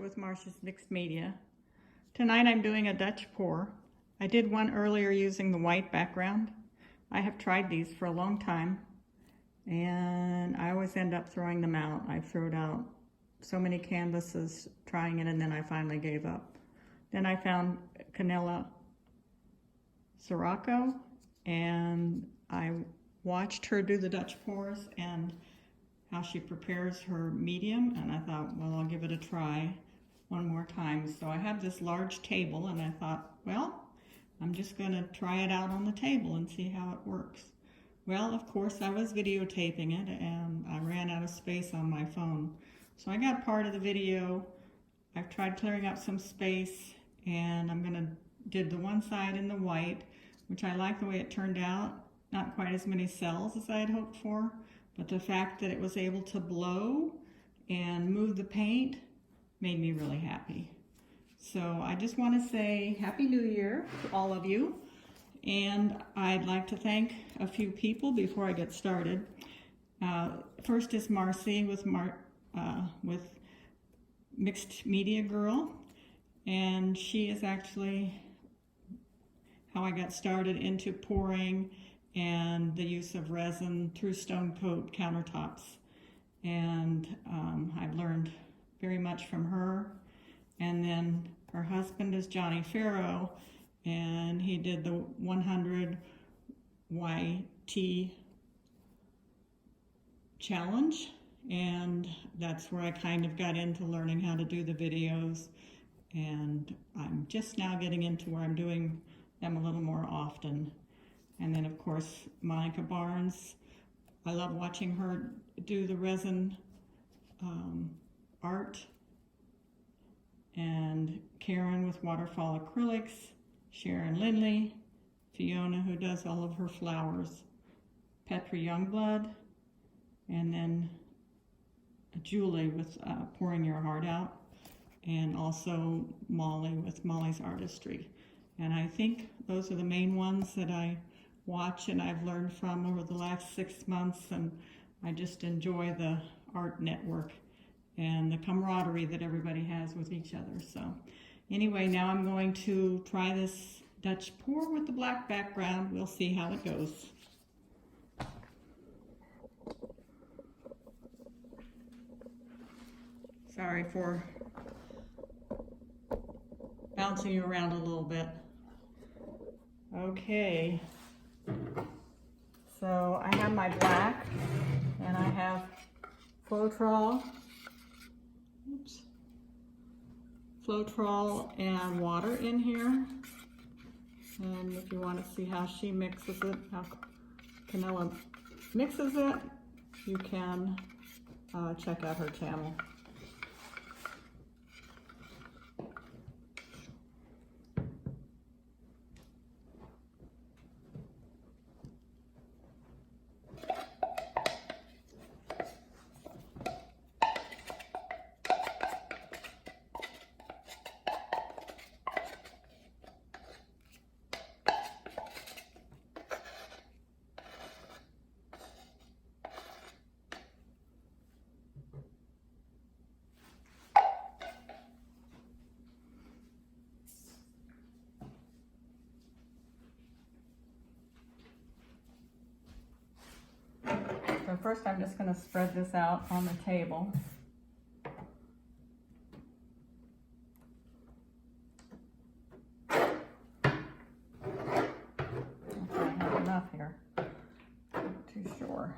With Marcia's Mixed Media. Tonight I'm doing a Dutch pour. I did one earlier using the white background. I have tried these for a long time and I always end up throwing them out. I've thrown out so many canvases trying it and then I finally gave up. Then I found Canela Sirocco and I watched her do the Dutch pours and how she prepares her medium, and I thought, well, I'll give it a try one more time. So I have this large table and I thought, well, I'm just going to try it out on the table and see how it works. Well, of course, I was videotaping it and I ran out of space on my phone. So I got part of the video. I've tried clearing up some space and I'm going to did the one side in the white, which I like the way it turned out. Not quite as many cells as I had hoped for, but the fact that it was able to blow and move the paint made me really happy. So I just want to say Happy New Year to all of you. And I'd like to thank a few people before I get started. First is Marcy with Mixed Media Girl. And she is actually how I got started into pouring and the use of resin through stone coat countertops. And I've learned very much from her. And then her husband is Johnny Farrow, and he did the 100 YT challenge. And that's where I kind of got into learning how to do the videos. And I'm just now getting into where I'm doing them a little more often. And then of course, Monica Barnes. I love watching her do the resin art. And Karen with waterfall acrylics, Sharon Lindley, Fiona who does all of her flowers, Petra Youngblood, and then Julie with Pouring Your Heart Out, and also Molly with Molly's Artistry. And I think those are the main ones that I watch and I've learned from over the last 6 months, and I just enjoy the art network and the camaraderie that everybody has with each other. So anyway, now I'm going to try this Dutch pour with the black background. We'll see how it goes. Sorry for bouncing you around a little bit. Okay, so I have my black and I have Floetrol, Floetrol and water in here. And if you want to see how she mixes it, how Canela mixes it, you can check out her channel. So first I'm just going to spread this out on the table. Okay, I have enough here. Not too sure.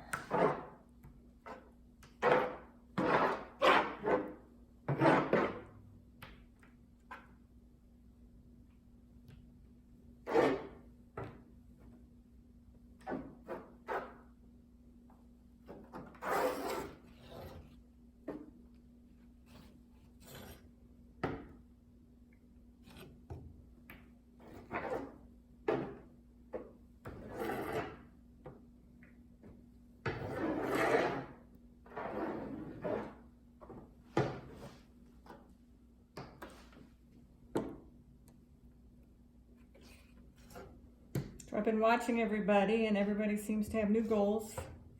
So I've been watching everybody, and everybody seems to have new goals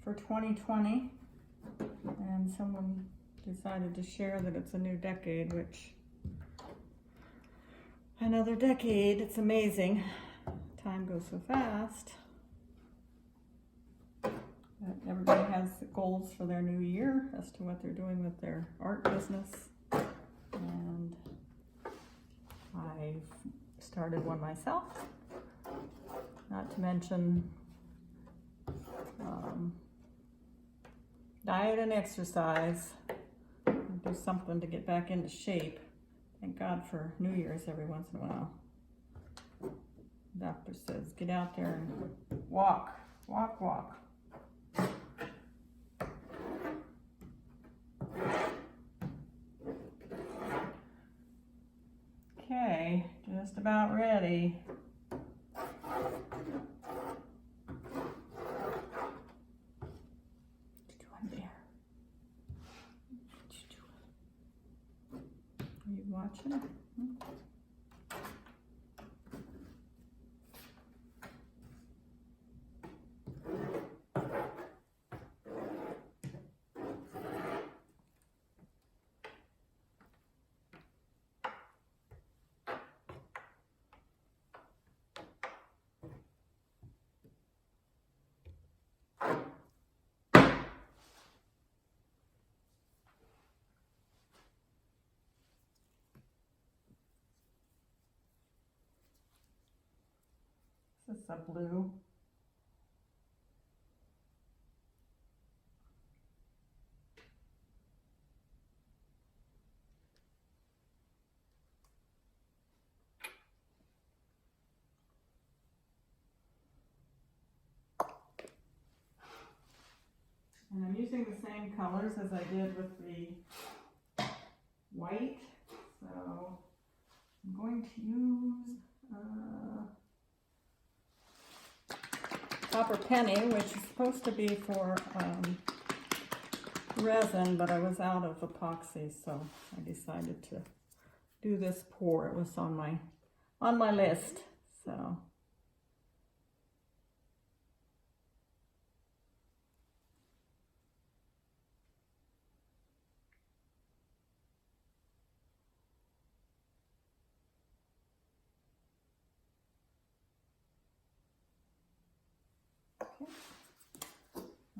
for 2020. And someone decided to share that it's a new decade, which another decade, it's amazing. Time goes so fast. But everybody has goals for their new year as to what they're doing with their art business. And I've started one myself, not to mention diet and exercise. Do something to get back into shape. Thank God for New Year's every once in a while. Doctor says, get out there and walk, walk, walk. Okay, just about ready. Are you watching? This is a blue. And I'm using the same colors as I did with the white. So I'm going to use copper penny, which is supposed to be for resin, but I was out of epoxy, so I decided to do this pour. It was on my list, so.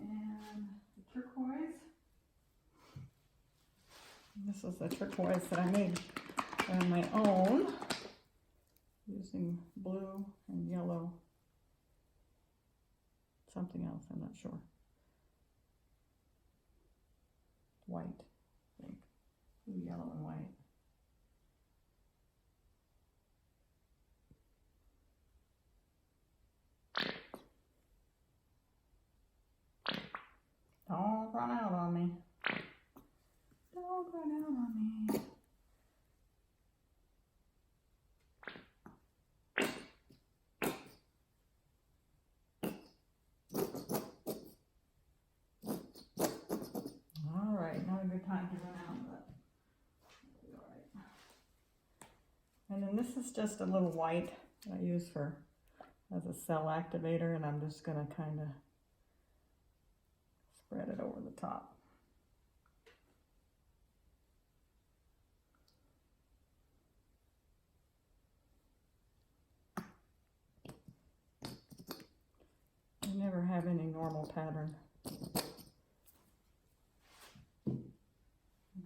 And the turquoise. This is the turquoise that I made on my own using blue and yellow. Something else, I'm not sure. White, I think. Blue, yellow, and white. Don't run out on me. Don't run out on me. All right, not a good time to run out, but it'll be all right. And then this is just a little white that I use as a cell activator, and I'm just gonna kind of spread it over the top. I never have any normal pattern.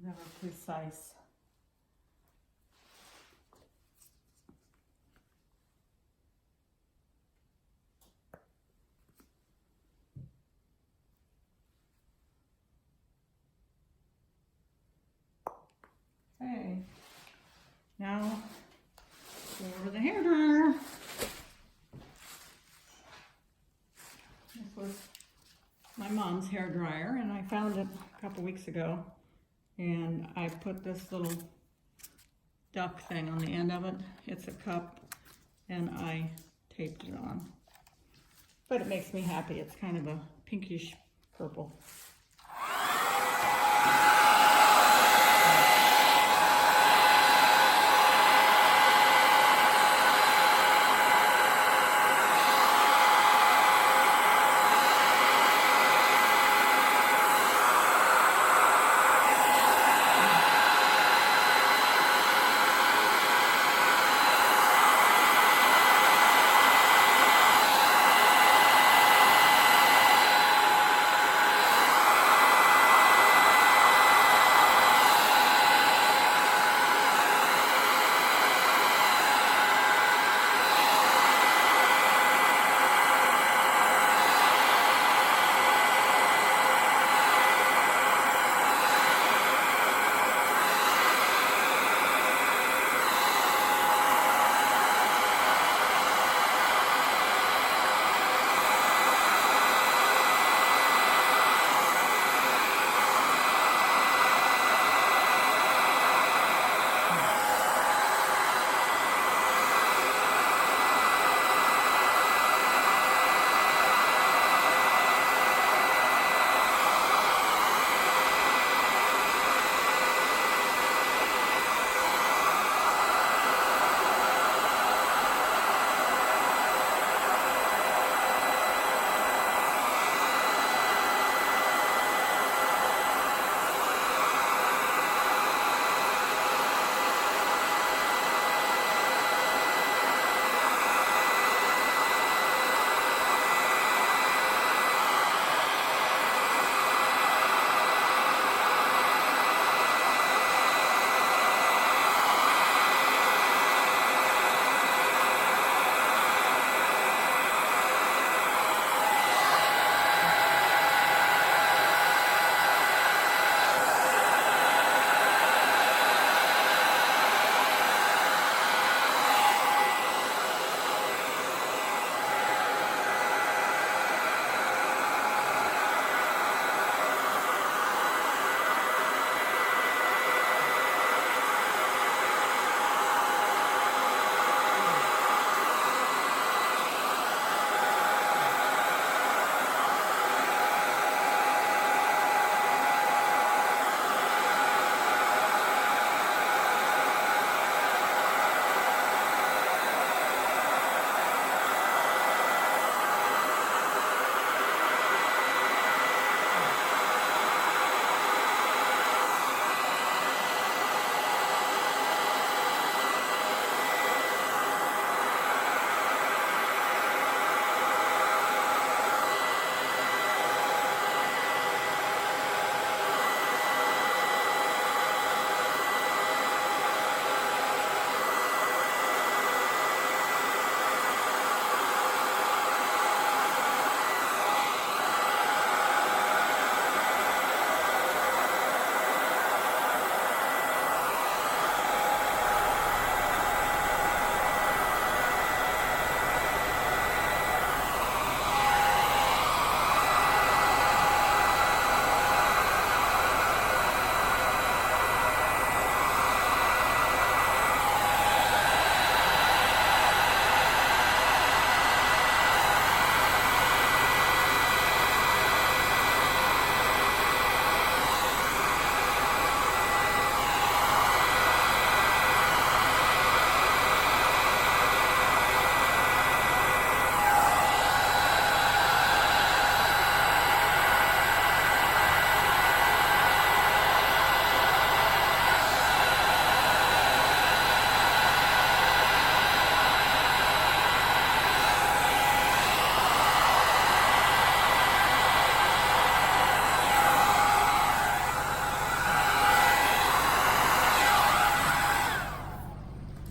Never precise. Okay, now for the hair dryer. This was my mom's hair dryer, and I found it a couple weeks ago, and I put this little duck thing on the end of it. It's a cup, and I taped it on. But it makes me happy. It's kind of a pinkish purple.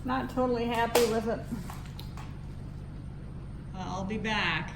Not totally happy with it. I'll be back.